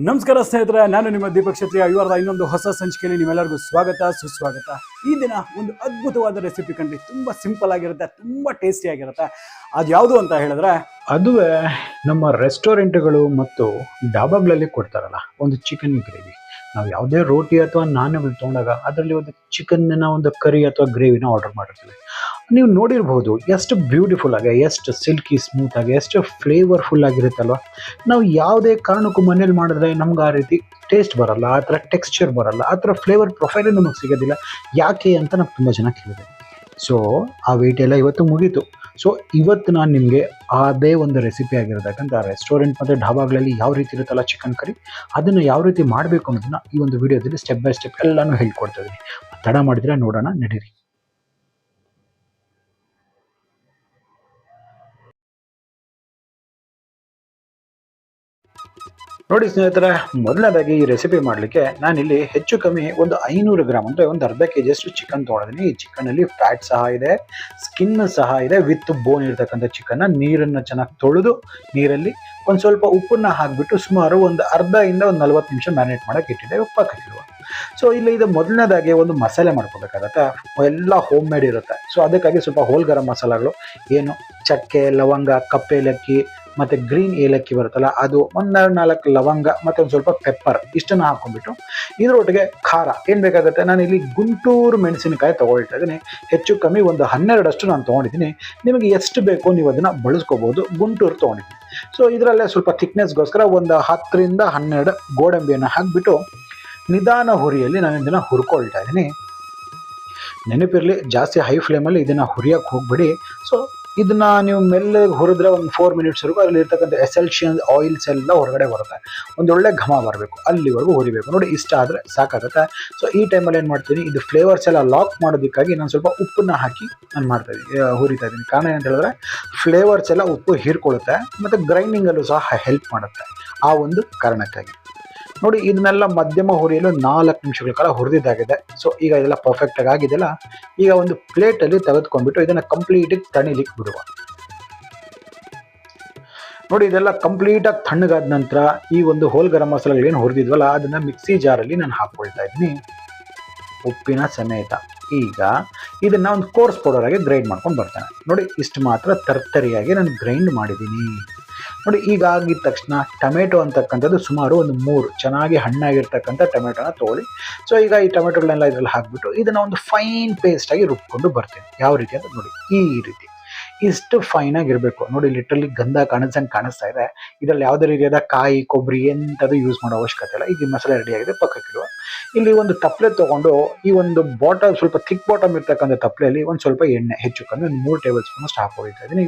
ನಮಸ್ಕಾರ ಸ್ನೇಹಿತರೆ, ನಾನು ನಿಮ್ಮ ದೀಪಕ್ ಕ್ಷತ್ರಿಯ. ಇವರದ ಇನ್ನೊಂದು ಹೊಸ ಸಂಚಿಕೆಯಲ್ಲಿ ನಿಮ್ಮೆಲ್ಲರಿಗೂ ಸ್ವಾಗತ ಸುಸ್ವಾಗತ. ಈ ದಿನ ಒಂದು ಅದ್ಭುತವಾದ ರೆಸಿಪಿ ಕಂಡ್ರಿ. ತುಂಬಾ ಸಿಂಪಲ್ ಆಗಿರುತ್ತೆ, ತುಂಬಾ ಟೇಸ್ಟಿ ಆಗಿರುತ್ತೆ. ಅದು ಯಾವುದು ಅಂತ ಹೇಳಿದ್ರೆ ಅದುವೇ ನಮ್ಮ ರೆಸ್ಟೋರೆಂಟ್ಗಳು ಮತ್ತು ಡಾಬಾಗಳಲ್ಲಿ ಕೊಡ್ತಾರಲ್ಲ ಒಂದು ಚಿಕನ್ ಗ್ರೇವಿ. ನಾವು ಯಾವುದೇ ರೋಟಿ ಅಥವಾ ನಾನ್ಗಳು ತೊಗೊಂಡಾಗ ಅದರಲ್ಲಿ ಒಂದು ಚಿಕನ್ನ ಒಂದು ಕರಿ ಅಥವಾ ಗ್ರೇವಿನ ಆರ್ಡರ್ ಮಾಡಿರ್ತೀವಿ. ನೀವು ನೋಡಿರ್ಬೋದು ಎಷ್ಟು ಬ್ಯೂಟಿಫುಲ್ ಆಗಿ, ಎಷ್ಟು ಸಿಲ್ಕಿ ಸ್ಮೂತ್ ಆಗಿ, ಎಷ್ಟು ಫ್ಲೇವರ್ಫುಲ್ ಆಗಿರುತ್ತಲ್ವ. ನಾವು ಯಾವುದೇ ಕಾರಣಕ್ಕೂ ಮನೇಲಿ ಮಾಡಿದ್ರೆ ನಮ್ಗೆ ಆ ರೀತಿ ಟೇಸ್ಟ್ ಬರಲ್ಲ, ಆ ಥರ ಟೆಕ್ಸ್ಚರ್ ಬರಲ್ಲ, ಆ ಥರ ಫ್ಲೇವರ್ ಪ್ರೊಫೈಲೇ ನಮಗೆ ಸಿಗೋದಿಲ್ಲ. ಯಾಕೆ ಅಂತ ನಾವು ತುಂಬ ಜನ ಕೇಳಿದೆ. ಸೊ ಆ ವೇಟ್ ಎಲ್ಲ ಇವತ್ತು ಮುಗೀತು. ಸೊ ಇವತ್ತು ನಾನು ನಿಮಗೆ ಅದೇ ಒಂದು ರೆಸಿಪಿ ಆಗಿರೋದಕ್ಕಂತ ರೆಸ್ಟೋರೆಂಟ್ ಮತ್ತು ಢಾಬಾಗಳಲ್ಲಿ ಯಾವ ರೀತಿ ಇರುತ್ತಲ್ಲ ಚಿಕನ್ ಕರಿ, ಅದನ್ನು ಯಾವ ರೀತಿ ಮಾಡಬೇಕು ಅನ್ನೋದನ್ನ ಈ ಒಂದು ವಿಡಿಯೋದಲ್ಲಿ ಸ್ಟೆಪ್ ಬೈ ಸ್ಟೆಪ್ ಎಲ್ಲನೂ ಹೇಳ್ಕೊಡ್ತಾ ಇದ್ದೀನಿ. ತಡ ಮಾಡಿದ್ರೆ ನೋಡೋಣ, ನಡೀರಿ. ನೋಡಿ ಸ್ನೇಹಿತರೆ, ಮೊದಲನೇದಾಗಿ ಈ ರೆಸಿಪಿ ಮಾಡಲಿಕ್ಕೆ ನಾನಿಲ್ಲಿ ಹೆಚ್ಚು ಕಮ್ಮಿ ಒಂದು 500 ಗ್ರಾಮ್ ಅಂದರೆ ಒಂದು ಅರ್ಧ ಕೆಜಿ ಅಷ್ಟು ಚಿಕನ್ ತೊಗೊಂಡಿದ್ದೀನಿ. ಈ ಚಿಕನಲ್ಲಿ ಫ್ಯಾಟ್ ಸಹ ಇದೆ, ಸ್ಕಿನ್ ಸಹ ಇದೆ. ವಿತ್ ಬೋನ್ ಇರ್ತಕ್ಕಂಥ ಚಿಕನ್ನ ನೀರನ್ನು ಚೆನ್ನಾಗಿ ತೊಳೆದು ನೀರಲ್ಲಿ ಒಂದು ಸ್ವಲ್ಪ ಉಪ್ಪನ್ನ ಹಾಕಿಬಿಟ್ಟು ಸುಮಾರು ಒಂದು ಅರ್ಧದಿಂದ ಒಂದು 40 ನಿಮಿಷ ಮ್ಯಾರಿನೇಟ್ ಮಾಡೋಕೆ ಇಟ್ಟಿದ್ದೆ, ಉಪ್ಪಾಕಿರುವ. ಸೊ ಇಲ್ಲಿ ಇದು ಮೊದಲನೇದಾಗಿ ಒಂದು ಮಸಾಲೆ ಮಾಡ್ಕೋಬೇಕಾಗತ್ತೆ. ಎಲ್ಲ ಹೋಮ್ ಮೇಡ್ ಇರುತ್ತೆ. ಸೊ ಅದಕ್ಕಾಗಿ ಸ್ವಲ್ಪ ಹೋಲ್ ಗರಂ ಮಸಾಲೆಗಳು, ಏನು ಚಕ್ಕೆ, ಲವಂಗ, ಕಪ್ಪೆ ಏಲಕ್ಕಿ ಮತ್ತು ಗ್ರೀನ್ ಏಲಕ್ಕಿ ಬರುತ್ತಲ್ಲ ಅದು, ಒಂದು 4 ಲವಂಗ ಮತ್ತು ಒಂದು ಸ್ವಲ್ಪ ಪೆಪ್ಪರ್, ಇಷ್ಟನ್ನು ಹಾಕೊಂಡ್ಬಿಟ್ಟು ಇದರೊಟ್ಟಿಗೆ ಖಾರ ಏನು ಬೇಕಾಗುತ್ತೆ. ನಾನು ಇಲ್ಲಿ ಗುಂಟೂರು ಮೆಣಸಿನಕಾಯಿ ತೊಗೊಳ್ತಾ ಇದ್ದೀನಿ. ಹೆಚ್ಚು ಕಮ್ಮಿ ಒಂದು 12 ನಾನು ತೊಗೊಂಡಿದ್ದೀನಿ. ನಿಮಗೆ ಎಷ್ಟು ಬೇಕೋ ನೀವು ಅದನ್ನು ಬಳಸ್ಕೋಬೋದು. ಗುಂಟೂರು ತೊಗೊಂಡಿದ್ದೀನಿ. ಸೊ ಇದರಲ್ಲೇ ಸ್ವಲ್ಪ ಥಿಕ್ನೆಸ್ಗೋಸ್ಕರ ಒಂದು 10ರಿಂದ 12 ಗೋಡಂಬಿಯನ್ನು ಹಾಕಿಬಿಟ್ಟು ನಿಧಾನ ಹುರಿಯಲ್ಲಿ ನಾನು ಇದನ್ನು ಹುರ್ಕೊಳ್ತಾ ಇದ್ದೀನಿ. ನೆನಪಿರಲಿ, ಜಾಸ್ತಿ ಹೈ ಫ್ಲೇಮಲ್ಲಿ ಇದನ್ನು ಹುರಿಯೋಕ್ಕೆ ಹೋಗ್ಬಿಡಿ. ಸೊ ಇದನ್ನ ನೀವು ಮೆಲ್ಲಗೆ ಹುರಿದ್ರೆ ಒಂದು 4 ಮಿನಿಟ್ಸ್ವರೆಗೂ ಅಲ್ಲಿ ಇರ್ತಕ್ಕಂಥ ಎಸೆನ್ಷಿಯಲ್ ಆಯಿಲ್ಸ್ ಎಲ್ಲ ಹೊರಗಡೆ ಬರುತ್ತೆ. ಒಂದೊಳ್ಳೆ ಘಮ ಬರಬೇಕು, ಅಲ್ಲಿವರೆಗೂ ಹುರಿಬೇಕು. ನೋಡಿ, ಇಷ್ಟ ಆದರೆ ಸಾಕಾಗುತ್ತೆ. ಸೊ ಈ ಟೈಮಲ್ಲಿ ಏನು ಮಾಡ್ತೀನಿ, ಇದು ಫ್ಲೇವರ್ಸ್ ಎಲ್ಲ ಲಾಕ್ ಮಾಡೋದಕ್ಕಾಗಿ ನಾನು ಸ್ವಲ್ಪ ಉಪ್ಪನ್ನ ಹಾಕಿ ನಾನು ಹುರಿತಾ ಇದ್ದೀನಿ. ಕಾರಣ ಏನಂತ ಹೇಳಿದ್ರೆ ಫ್ಲೇವರ್ಸ್ ಎಲ್ಲ ಉಪ್ಪು ಹೀರ್ಕೊಳ್ಳುತ್ತೆ ಮತ್ತು ಗ್ರೈಂಡಿಂಗಲ್ಲೂ ಸಹ ಹೆಲ್ಪ್ ಮಾಡುತ್ತೆ. ಆ ಒಂದು ಕಾರಣಕ್ಕಾಗಿ ನೋಡಿ, ಇದನ್ನೆಲ್ಲ ಮಧ್ಯಮ ಹುರಿಯಲು 4 ನಿಮಿಷಗಳ ಕಾಲ ಹುರಿದಿದ್ದಾಗಿದೆ. ಸೊ ಈಗ ಇದೆಲ್ಲ ಪರ್ಫೆಕ್ಟಾಗಿ ಆಗಿದೆಯಲ್ಲ. ಈಗ ಒಂದು ಪ್ಲೇಟಲ್ಲಿ ತೆಗೆದುಕೊಂಡ್ಬಿಟ್ಟು ಇದನ್ನು ಕಂಪ್ಲೀಟಾಗಿ ತಣಿಲಿಕ್ಕೆ ಬಿಡುವ. ನೋಡಿ, ಇದೆಲ್ಲ ಕಂಪ್ಲೀಟಾಗಿ ತಣ್ಣಗಾದ ನಂತರ ಈ ಒಂದು ಹೋಲ್ ಗರಂ ಮಸಾಲೆಗಳೇನು ಹುರಿದಿದ್ವಲ್ಲ ಅದನ್ನು ಮಿಕ್ಸಿ ಜಾರಲ್ಲಿ ನಾನು ಹಾಕ್ಕೊಳ್ತಾ ಇದ್ದೀನಿ, ಉಪ್ಪಿನ ಸಮೇತ. ಈಗ ಇದನ್ನು ಒಂದು ಕೋರ್ಸ್ ಪೌಡರ್ ಆಗಿ ಗ್ರೈಂಡ್ ಮಾಡ್ಕೊಂಡು ಬರ್ತೇನೆ. ನೋಡಿ, ಇಷ್ಟು ಮಾತ್ರ ತರ್ತರಿಯಾಗಿ ನಾನು ಗ್ರೈಂಡ್ ಮಾಡಿದ್ದೀನಿ. ನೋಡಿ, ಈಗ ಆಗಿದ ತಕ್ಷಣ ಟೊಮೆಟೊ ಅಂತಕ್ಕಂಥದ್ದು ಸುಮಾರು ಒಂದು 3 ಚೆನ್ನಾಗಿ ಹಣ್ಣಾಗಿರ್ತಕ್ಕಂಥ ಟೊಮೆಟೊನ ತೊಗೊಳ್ಳಿ. ಸೊ ಈಗ ಈ ಟೊಮೆಟೊಗಳನ್ನೆಲ್ಲ ಇದರಲ್ಲಿ ಹಾಕಿಬಿಟ್ಟು ಇದನ್ನು ಒಂದು ಫೈನ್ ಪೇಸ್ಟಾಗಿ ರುಬ್ಕೊಂಡು ಬರ್ತೀನಿ. ಯಾವ ರೀತಿ ಅಂತ ನೋಡಿ, ಈ ರೀತಿ ಇಷ್ಟು ಫೈನಾಗಿರಬೇಕು. ನೋಡಿ, ಲಿಟ್ರಲಿ ಗಂಧ ಕಾಣಿಸ್ತಾ ಇದೆ. ಇದರಲ್ಲಿ ಯಾವುದೇ ರೀತಿಯಾದ ಕಾಯಿ, ಕೊಬ್ಬರಿ ಎಂಥದ್ದು ಯೂಸ್ ಮಾಡೋ ಅವಶ್ಯಕತೆ ಇಲ್ಲ. ಈಗ ಮಸಾಲೆ ರೆಡಿ ಆಗಿದೆ, ಪಕ್ಕಕ್ಕಿಡುವ. ಇಲ್ಲಿ ಒಂದು ತಪ್ಪಲೆ ತೊಗೊಂಡು ಈ ಒಂದು ಬಾಟಲ್, ಸ್ವಲ್ಪ ಥಿಕ್ ಬಾಟಮ್ ಇರ್ತಕ್ಕಂಥ ತಪ್ಪಲೆಯಲ್ಲಿ ಒಂದು ಸ್ವಲ್ಪ ಎಣ್ಣೆ, ಹೆಚ್ಚು ಕಮ್ಮಿ ಒಂದು 3 ಟೇಬಲ್ ಸ್ಪೂನ್ ಅಷ್ಟು ಹಾಕೊಳ್ತಾ ಇದ್ದೀನಿ.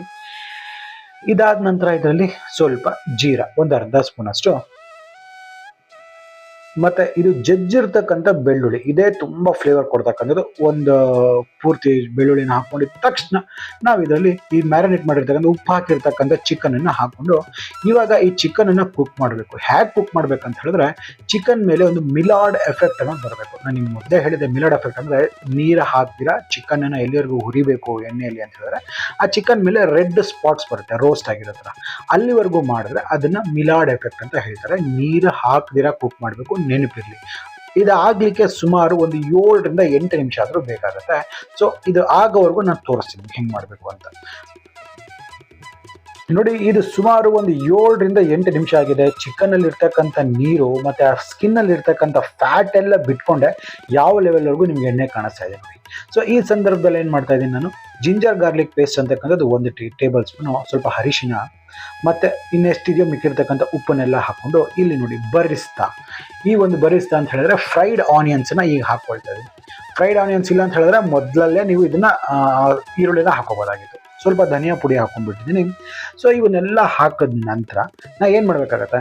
ಇದಾದ ನಂತರ ಇದರಲ್ಲಿ ಸ್ವಲ್ಪ ಜೀರಾ, ಒಂದು ಅರ್ಧ ಸ್ಪೂನ್ ಅಷ್ಟು, ಮತ್ತೆ ಇದು ಜಜ್ಜಿರ್ತಕ್ಕಂಥ ಬೆಳ್ಳುಳ್ಳಿ, ಇದೇ ತುಂಬ ಫ್ಲೇವರ್ ಕೊಡ್ತಕ್ಕಂಥದ್ದು. ಒಂದು ಪೂರ್ತಿ ಬೆಳ್ಳುಳ್ಳಿನ ಹಾಕೊಂಡಿದ ತಕ್ಷಣ ನಾವು ಇದರಲ್ಲಿ ಈ ಮ್ಯಾರಿನೇಟ್ ಮಾಡಿರ್ತಕ್ಕಂಥ ಉಪ್ಪು ಹಾಕಿರ್ತಕ್ಕಂಥ ಚಿಕನನ್ನು ಹಾಕ್ಕೊಂಡು ಇವಾಗ ಈ ಚಿಕನನ್ನು ಕುಕ್ ಮಾಡಬೇಕು. ಹೇಗೆ ಕುಕ್ ಮಾಡ್ಬೇಕಂತ ಹೇಳಿದ್ರೆ, ಚಿಕನ್ ಮೇಲೆ ಒಂದು ಮಿಲಾಡ್ ಎಫೆಕ್ಟ್ ಅನ್ನೋದು ಬರಬೇಕು. ನಾನು ನಿಮ್ಗೆ ಮೊದಲೇ ಹೇಳಿದೆ, ಮಿಲಾಡ್ ಎಫೆಕ್ಟ್ ಅಂದರೆ ನೀರು ಹಾಕ್ತೀರಾ ಚಿಕನನ್ನು ಎಲ್ಲಿವರೆಗೂ ಹುರಿಬೇಕು ಎಣ್ಣೆಯಲ್ಲಿ ಅಂತ ಹೇಳಿದ್ರೆ ಆ ಚಿಕನ್ ಮೇಲೆ ರೆಡ್ ಸ್ಪಾಟ್ಸ್ ಬರುತ್ತೆ, ರೋಸ್ಟ್ ಆಗಿರೋ ಥರ. ಅಲ್ಲಿವರೆಗೂ ಮಾಡಿದ್ರೆ ಅದನ್ನು ಮಿಲಾಡ್ ಎಫೆಕ್ಟ್ ಅಂತ ಹೇಳ್ತಾರೆ. ನೀರು ಹಾಕ್ದಿರಾ ಕುಕ್ ಮಾಡಬೇಕು, ನೆನಪಿರಲಿ. ಇದಾಗಲಿಕ್ಕೆ ಸುಮಾರು ಒಂದು 7ರಿಂದ 8 ನಿಮಿಷ ಆದರೂ ಬೇಕಾಗುತ್ತೆ. ಸೊ ಇದು ಆಗೋವರೆಗೂ ನಾನು ತೋರಿಸ್ತೀನಿ ಹೆಂಗೆ ಮಾಡಬೇಕು ಅಂತ. ನೋಡಿ, ಇದು ಸುಮಾರು ಒಂದು 7ರಿಂದ 8 ನಿಮಿಷ ಆಗಿದೆ. ಚಿಕನಲ್ಲಿ ಇರ್ತಕ್ಕಂಥ ನೀರು ಮತ್ತು ಆ ಸ್ಕಿನ್ನಲ್ಲಿ ಇರ್ತಕ್ಕಂಥ ಫ್ಯಾಟ್ ಎಲ್ಲ ಬಿಟ್ಕೊಂಡೆ ಯಾವ ಲೆವೆಲ್ವರೆಗೂ ನಿಮ್ಗೆ ಎಣ್ಣೆ ಕಾಣಿಸ್ತಾ ಇದೆ ನೋಡಿ. ಸೊ ಈ ಸಂದರ್ಭದಲ್ಲಿ ಏನು ಮಾಡ್ತಾ ಇದ್ದೀನಿ ನಾನು, ಜಿಂಜರ್ ಗಾರ್ಲಿಕ್ ಪೇಸ್ಟ್ ಅಂತಕ್ಕಂಥದ್ದು 1 ಟೇಬಲ್ ಸ್ಪೂನು, ಸ್ವಲ್ಪ ಅರಿಶಿನ ಮತ್ತು ಇನ್ನೆಷ್ಟಿದೆಯೋ ಮಿಕ್ಕಿರ್ತಕ್ಕಂಥ ಉಪ್ಪನ್ನೆಲ್ಲ ಹಾಕ್ಕೊಂಡು ಇಲ್ಲಿ ನೋಡಿ ಬರಿಸ್ತಾ, ಈ ಒಂದು ಬರಿಸ್ತಾ ಅಂತ ಹೇಳಿದ್ರೆ ಫ್ರೈಡ್ ಆನಿಯನ್ಸನ್ನ ಈಗ ಹಾಕ್ಕೊಳ್ತಾ ಇದ್ದೀನಿ. ಫ್ರೈಡ್ ಆನಿಯನ್ಸ್ ಇಲ್ಲ ಅಂತ ಹೇಳಿದ್ರೆ ಮೊದಲಲ್ಲೇ ನೀವು ಇದನ್ನು ಈರುಳ್ಳಿನ ಹಾಕೋಬೋದಾಗಿತ್ತು. ಸ್ವಲ್ಪ ಧನಿಯಾ ಪುಡಿ ಹಾಕೊಂಡ್ಬಿಟ್ಟಿದ್ದೀನಿ. ಸೊ ಇವನ್ನೆಲ್ಲ ಹಾಕಿದ ನಂತರ ನಾ ಏನು ಮಾಡಬೇಕಾಗತ್ತೆ,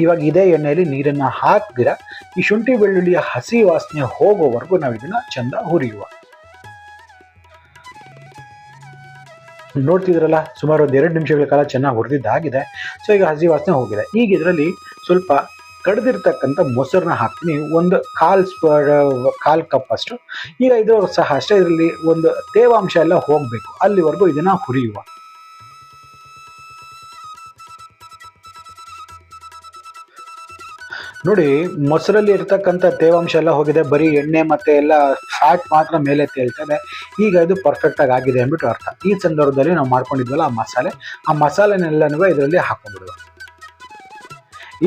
ಇವಾಗ ಇದೇ ಎಣ್ಣೆಯಲ್ಲಿ ನೀರನ್ನು ಹಾಕ್ದಿರ ಈ ಶುಂಠಿ ಬೆಳ್ಳುಳ್ಳಿಯ ಹಸಿ ವಾಸನೆ ಹೋಗೋವರೆಗೂ ನಾವು ಇದನ್ನು ಚೆಂದ ಹುರಿಯುವ. ನೋಡ್ತಿದ್ರಲ್ಲ, ಸುಮಾರು ಒಂದು 2 ನಿಮಿಷಗಳ ಕಾಲ ಚೆನ್ನಾಗಿ ಹುರಿದಿದ್ದಾಗಿದೆ. ಸೊ ಈಗ ಹಸಿ ವಾಸನೆ ಹೋಗಿದೆ. ಈಗ ಇದರಲ್ಲಿ ಸ್ವಲ್ಪ ಕಡ್ದಿರ್ತಕ್ಕಂಥ ಮೊಸರನ್ನ ಹಾಕ್ತೀನಿ, ಒಂದು 1/4 ಕಪ್ ಅಷ್ಟು. ಈಗ ಇದು ಸಹ ಅಷ್ಟೇ, ಇದರಲ್ಲಿ ಒಂದು ತೇವಾಂಶ ಎಲ್ಲ ಹೋಗಬೇಕು, ಅಲ್ಲಿವರೆಗೂ ಇದನ್ನು ಹುರಿಯುವ. ನೋಡಿ, ಮೊಸರಲ್ಲಿ ಇರ್ತಕ್ಕಂಥ ತೇವಾಂಶ ಎಲ್ಲ ಹೋಗಿದೆ, ಬರೀ ಎಣ್ಣೆ ಮತ್ತೆ ಎಲ್ಲ ಫ್ಯಾಟ್ ಮಾತ್ರ ಮೇಲೆ ತೇಲ್ತದೆ. ಈಗ ಇದು ಪರ್ಫೆಕ್ಟ್ ಆಗಿದೆ ಅಂದ್ಬಿಟ್ಟು ಅರ್ಥ. ಈ ಸಂದರ್ಭದಲ್ಲಿ ನಾವು ಮಾಡ್ಕೊಂಡಿದ್ವಲ್ಲ ಆ ಮಸಾಲೆನೆಲ್ಲನೂ ಇದರಲ್ಲಿ ಹಾಕೊಂಡ್ಬಿಡುವ.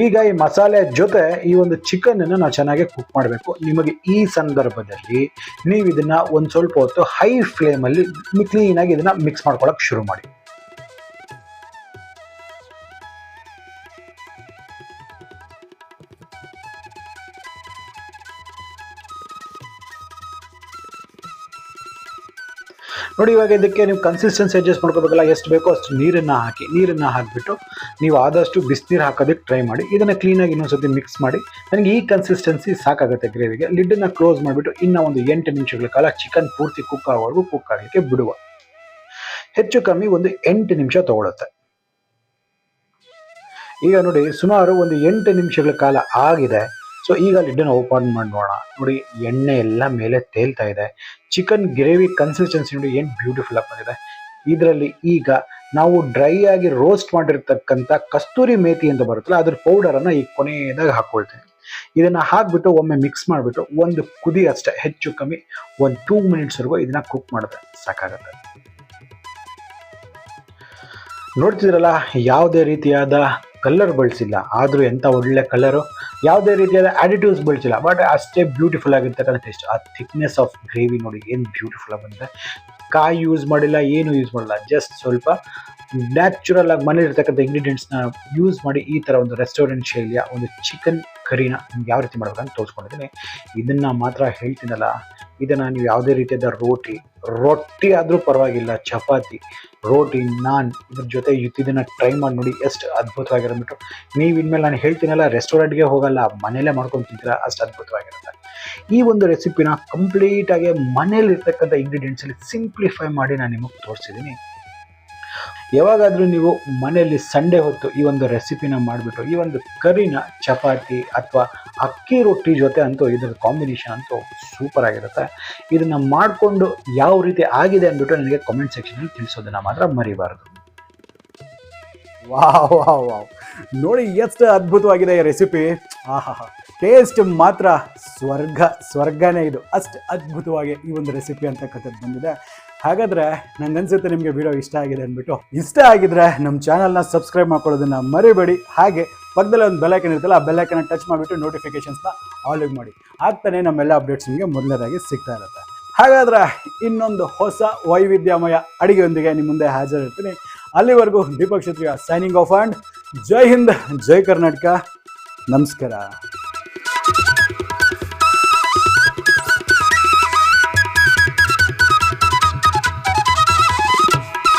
ಈಗ ಈ ಮಸಾಲೆ ಜೊತೆ ಈ ಒಂದು ಚಿಕನ್ ಅನ್ನು ನಾವು ಚೆನ್ನಾಗಿ ಕುಕ್ ಮಾಡಬೇಕು. ನಿಮಗೆ ಈ ಸಂದರ್ಭದಲ್ಲಿ ನೀವು ಇದನ್ನ ಒಂದ್ ಸ್ವಲ್ಪ ಹೊತ್ತು ಹೈ ಫ್ಲೇಮ್ ಅಲ್ಲಿ ಕ್ಲೀನ್ ಆಗಿ ಇದನ್ನ ಮಿಕ್ಸ್ ಮಾಡ್ಕೊಳಕ್ ಶುರು ಮಾಡಿ. ನೋಡಿ, ಇವಾಗ ಇದಕ್ಕೆ ನೀವು ಕನ್ಸಿಸ್ಟೆನ್ಸಿ ಅಡ್ಜಸ್ಟ್ ಮಾಡ್ಕೋಬೇಕಲ್ಲ, ಎಷ್ಟು ಬೇಕೋ ಅಷ್ಟು ನೀರನ್ನು ಹಾಕಿಬಿಟ್ಟು ನೀವು ಆದಷ್ಟು ಬಿಸಿನೀರು ಹಾಕೋದಕ್ಕೆ ಟ್ರೈ ಮಾಡಿ. ಇದನ್ನು ಕ್ಲೀನಾಗಿ ಇನ್ನೊಂದ್ಸತಿ ಮಿಕ್ಸ್ ಮಾಡಿ. ನನಗೆ ಈ ಕನ್ಸಿಸ್ಟೆನ್ಸಿ ಸಾಕಾಗುತ್ತೆ ಗ್ರೇವಿಗೆ. ಲಿಡ್ಡನ್ನು ಕ್ಲೋಸ್ ಮಾಡಿಬಿಟ್ಟು ಇನ್ನೂ ಒಂದು 8 ನಿಮಿಷಗಳ ಕಾಲ ಚಿಕನ್ ಪೂರ್ತಿ ಕುಕ್ ಆಗೋವರೆಗೂ ಕುಕ್ ಆಗಲಿಕ್ಕೆ ಬಿಡುವ. ಹೆಚ್ಚು ಕಮ್ಮಿ ಒಂದು 8 ನಿಮಿಷ ತಗೊಳುತ್ತೆ. ಈಗ ನೋಡಿ, ಸುಮಾರು ಒಂದು 8 ನಿಮಿಷಗಳ ಕಾಲ ಆಗಿದೆ. ಸೊ ಈಗ ಲಿಡ್ಡನ್ನು ಓಪನ್ ಮಾಡಿ ನೋಡೋಣ. ನೋಡಿ, ಎಣ್ಣೆ ಎಲ್ಲ ಮೇಲೆ ತೇಲ್ತಾ ಇದೆ. ಚಿಕನ್ ಗ್ರೇವಿ ಕನ್ಸಿಸ್ಟೆನ್ಸಿ ನೋಡಿ ಏನು ಬ್ಯೂಟಿಫುಲ್ ಆಗಿ ಬಂದಿದೆ. ಇದರಲ್ಲಿ ಈಗ ನಾವು ಡ್ರೈ ಆಗಿ ರೋಸ್ಟ್ ಮಾಡಿರ್ತಕ್ಕಂಥ ಕಸ್ತೂರಿ ಮೇಥಿ ಅಂತ ಬರುತ್ತಲ್ಲ, ಅದ್ರ ಪೌಡರನ್ನು ಈಗ ಕೊನೆಯದಾಗಿ ಹಾಕ್ಕೊಳ್ತೀನಿ. ಇದನ್ನ ಹಾಕ್ಬಿಟ್ಟು ಒಮ್ಮೆ ಮಿಕ್ಸ್ ಮಾಡಿಬಿಟ್ಟು ಒಂದು ಕುದಿ ಅಷ್ಟೇ, ಹೆಚ್ಚು ಕಮ್ಮಿ ಒಂದು 2 ಮಿನಿಟ್ಸ್ವರೆಗೂ ಇದನ್ನ ಕುಕ್ ಮಾಡಿದ್ರೆ ಸಾಕಾಗುತ್ತೆ. ನೋಡ್ತಿದ್ರಲ್ಲ, ಯಾವುದೇ ರೀತಿಯಾದ ಕಲರ್ ಬಳಸಿಲ್ಲ, ಆದರೂ ಎಂಥ ಒಳ್ಳೆ ಕಲರು, ಯಾವುದೇ ರೀತಿಯಾದ ಆಡಿಟಿವ್ಸ್ ಬಳಸಿಲ್ಲ, ಬಟ್ ಅಷ್ಟೇ ಬ್ಯೂಟಿಫುಲ್ ಆಗಿರ್ತಕ್ಕಂಥ ಟೇಸ್ಟ್. ಆ ಥಿಕ್ನೆಸ್ ಆಫ್ ಗ್ರೇವಿ ನೋಡಿ ಏನು ಬ್ಯೂಟಿಫುಲ್ ಆಗಿ ಬಂದಿದೆ. ಕಾಯಿ ಯೂಸ್ ಮಾಡಿಲ್ಲ, ಏನು ಯೂಸ್ ಮಾಡಿಲ್ಲ, ಜಸ್ಟ್ ಸ್ವಲ್ಪ ನ್ಯಾಚುರಲ್ ಆಗಿ ಮನೇಲಿ ಇರ್ತಕ್ಕಂಥ ಇಂಗ್ರೀಡಿಯೆಂಟ್ಸ್ನ ಯೂಸ್ ಮಾಡಿ ಈ ಥರ ಒಂದು ರೆಸ್ಟೋರೆಂಟ್ ಶೈಲಿಯ ಒಂದು ಚಿಕನ್ ಕರಿನ ನಿಮ್ಗೆ ಯಾವ ರೀತಿ ಮಾಡ್ಬೇಕಂತ ತೋರಿಸ್ಕೊಂಡಿದ್ದೀನಿ. ಇದನ್ನು ಮಾತ್ರ ಹೇಳ್ತೀನಲ್ಲ, ಇದನ್ನು ನೀವು ಯಾವುದೇ ರೀತಿಯಾದ ರೊಟ್ಟಿ ಆದರೂ ಪರವಾಗಿಲ್ಲ, ಚಪಾತಿ, ರೋಟಿ, ನಾನ್, ಇದ್ರ ಜೊತೆ ಇದನ್ನು ಟ್ರೈ ಮಾಡಿ ನೋಡಿ, ಎಷ್ಟು ಅದ್ಭುತವಾಗಿರೋಬಿಟ್ಟು. ನೀವು ಇನ್ಮೇಲೆ ನಾನು ಹೇಳ್ತೀನಲ್ಲ, ರೆಸ್ಟೋರೆಂಟ್ಗೆ ಹೋಗಲ್ಲ, ಮನೇಲೇ ಮಾಡ್ಕೊಂಡು ತಿಂತೀರ, ಅಷ್ಟು ಅದ್ಭುತವಾಗಿರುತ್ತೆ. ಈ ಒಂದು ರೆಸಿಪಿನ ಕಂಪ್ಲೀಟಾಗಿ ಮನೇಲಿ ಇರ್ತಕ್ಕಂಥ ಇಂಗ್ರೀಡಿಯೆಂಟ್ಸಲ್ಲಿ ಸಿಂಪ್ಲಿಫೈ ಮಾಡಿ ನಾನು ನಿಮಗೆ ತೋರಿಸಿದ್ದೀನಿ. ಯಾವಾಗಾದರೂ ನೀವು ಮನೆಯಲ್ಲಿ ಸಂಡೇ ಹೊತ್ತು ಈ ಒಂದು ರೆಸಿಪಿನ ಮಾಡಿಬಿಟ್ಟು ಈ ಒಂದು ಕರಿನ ಚಪಾತಿ ಅಥವಾ ಅಕ್ಕಿ ರೊಟ್ಟಿ ಜೊತೆ ಅಂತೂ ಇದರ ಕಾಂಬಿನೇಷನ್ ಅಂತೂ ಸೂಪರ್ ಆಗಿರುತ್ತೆ. ಇದನ್ನು ಮಾಡಿಕೊಂಡು ಯಾವ ರೀತಿ ಆಗಿದೆ ಅಂದ್ಬಿಟ್ಟು ನನಗೆ ಕಾಮೆಂಟ್ ಸೆಕ್ಷನಲ್ಲಿ ತಿಳಿಸೋದನ್ನು ಮಾತ್ರ ಮರಿಬಾರ್ದು. ವಾವ್ ವಾವ್ ವಾವ್, ನೋಡಿ ಎಷ್ಟು ಅದ್ಭುತವಾಗಿದೆ ಈ ರೆಸಿಪಿ. ಆಹಾ, ಟೇಸ್ಟ್ ಮಾತ್ರ ಸ್ವರ್ಗನೇ ಇದು. ಅಷ್ಟು ಅದ್ಭುತವಾಗಿ ಈ ಒಂದು ರೆಸಿಪಿ ಅಂತಕ್ಕಂಥದ್ದು ಬಂದಿದೆ. ಹಾಗಾದರೆ ನನಗನ್ಸುತ್ತೆ ನಿಮಗೆ ವಿಡಿಯೋ ಇಷ್ಟ ಆಗಿದೆ ಅಂದ್ಬಿಟ್ಟು. ಇಷ್ಟ ಆಗಿದ್ರೆ ನಮ್ಮ ಚಾನಲ್ನ ಸಬ್ಸ್ಕ್ರೈಬ್ ಮಾಡ್ಕೊಳ್ಳೋದನ್ನು ಮರಿಬೇಡಿ. ಹಾಗೆ ಪಕ್ಕದಲ್ಲಿ ಒಂದು ಬೆಲ್ಲೈಕನ್ ಇರುತ್ತಲ್ಲ, ಆ ಬೆಲ್ಲೈಕನ್ನ ಟಚ್ ಮಾಡಿಬಿಟ್ಟು ನೋಟಿಫಿಕೇಷನ್ಸ್ನ ಆಲ್ ಮಾಡಿ. ಆಗ್ತಾನೆ ನಮ್ಮೆಲ್ಲ ಅಪ್ಡೇಟ್ಸ್ ನಿಮಗೆ ಮೊದಲನೇದಾಗಿ ಸಿಗ್ತಾ ಇರುತ್ತೆ. ಹಾಗಾದರೆ ಇನ್ನೊಂದು ಹೊಸ ವೈವಿಧ್ಯಮಯ ಅಡಿಗೆಯೊಂದಿಗೆ ನಿಮ್ಮ ಮುಂದೆ ಹಾಜರಿರ್ತೀನಿ. ಅಲ್ಲಿವರೆಗೂ ದೀಪಕ್ ಕ್ಷತ್ರಿಯ ಸೈನಿಂಗ್ ಆಫ್ ಆ್ಯಂಡ್ ಜೈ ಹಿಂದ್, ಜೈ ಕರ್ನಾಟಕ, ನಮಸ್ಕಾರ.